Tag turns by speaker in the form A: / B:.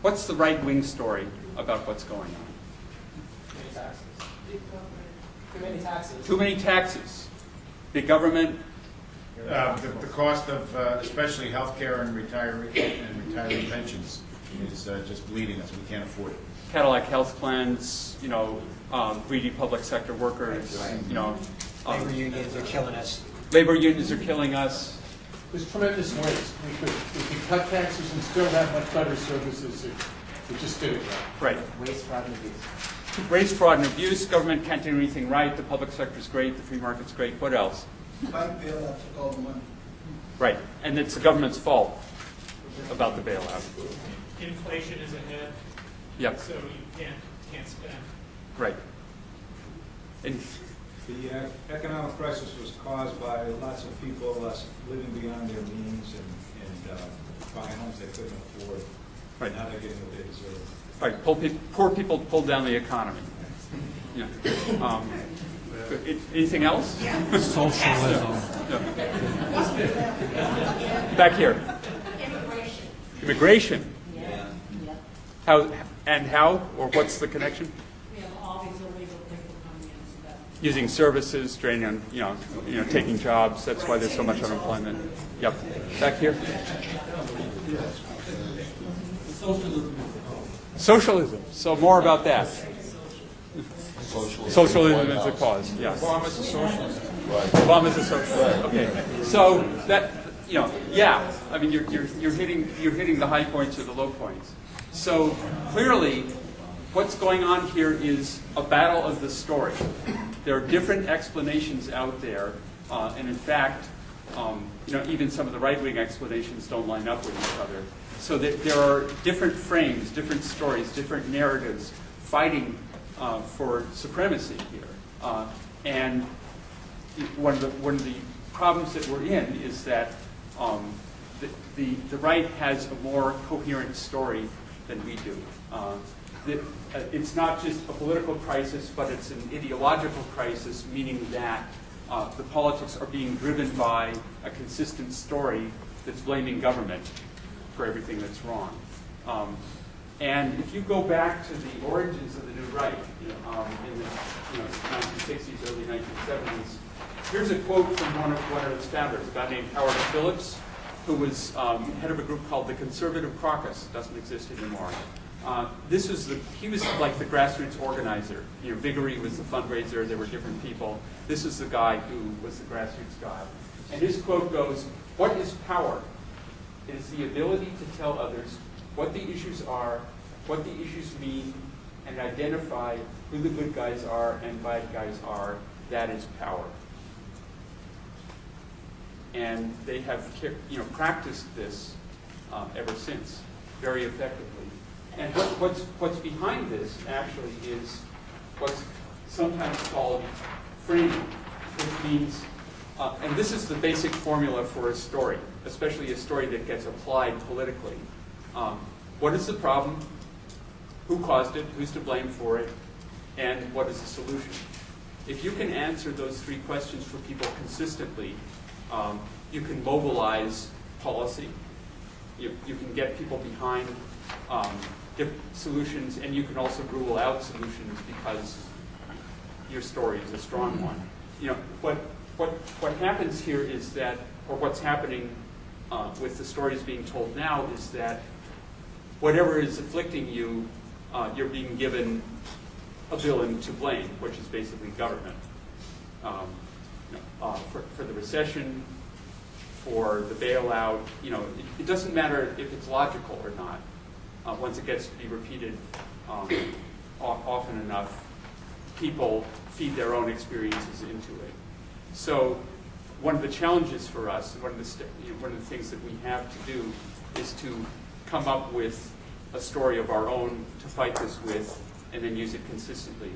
A: What's the right-wing story about what's going on?
B: Too many taxes. Too many taxes.
A: Too many taxes. Big government.
C: The cost of especially health care and retiree pensions is just bleeding us. We can't afford it.
A: Cadillac health plans, greedy public sector workers,
D: Labor unions are killing us.
A: Labor unions are killing us.
E: There's tremendous waste. We could cut taxes and still have much better services if we just did it right.
A: Right.
B: Waste, fraud, and abuse.
A: Waste, fraud, and abuse. Government can't do anything right. The public sector's great. The free market's great. What else?
F: Bank bailout took all the money.
A: Right. And it's the government's fault about the bailout.
G: Inflation is ahead,
A: Yep.
G: so you can't spend.
A: Right. And
H: The economic crisis was caused by lots of people living beyond their means and buying homes they couldn't afford.
A: Right.
H: Now they're getting what they deserve.
A: right, poor people pulled down the economy. Yeah. Anything else?
D: Socialism.
A: Back here.
I: Immigration.
A: Immigration.
I: Yeah.
A: How or what's the connection?
I: We have all these illegal people coming in, so that
A: Using services, draining on, taking jobs. That's why there's so much unemployment. Yep. Back here. Socialism. So more about that. Socialism is the cause. Yes.
C: Obama's a socialist.
A: Obama's a socialist. Okay. So that yeah. I mean, you're hitting the high points or the low points. So clearly, what's going on here is a battle of the story. There are different explanations out there, and in fact, even some of the right-wing explanations don't line up with each other. So that there are different frames, different stories, different narratives fighting for supremacy here. And one of the problems that we're in is that the right has a more coherent story than we do. It's not just a political crisis, but it's an ideological crisis, meaning that the politics are being driven by a consistent story that's blaming government for everything that's wrong. And if you go back to the origins of the new right in the 1960s, early 1970s, here's a quote from one of its founders, a guy named Howard Phillips, who was head of a group called the Conservative Prokosch. Doesn't exist anymore. He was like the grassroots organizer. Viguerie was the fundraiser. There were different people. This is the guy who was the grassroots guy. And his quote goes, "What is power? It is the ability to tell others what the issues are, what the issues mean, and identify who the good guys are and bad guys are. That is power." And they have practiced this ever since very effectively. And what's behind this actually is what's sometimes called framing, which means, and this is the basic formula for a story, especially a story that gets applied politically. What is the problem? Who caused it? Who's to blame for it? And what is the solution? If you can answer those three questions for people consistently, you can mobilize policy. You can get people behind different solutions, and you can also rule out solutions because your story is a strong one. What happens here is that, or what's happening with the stories being told now is that whatever is afflicting you, you're being given a villain to blame, which is basically government. For the recession, for the bailout, it doesn't matter if it's logical or not. Once it gets to be repeated often enough, people feed their own experiences into it. So one of the challenges for us, one of the things that we have to do, is to come up with a story of our own to fight this with, and then use it consistently.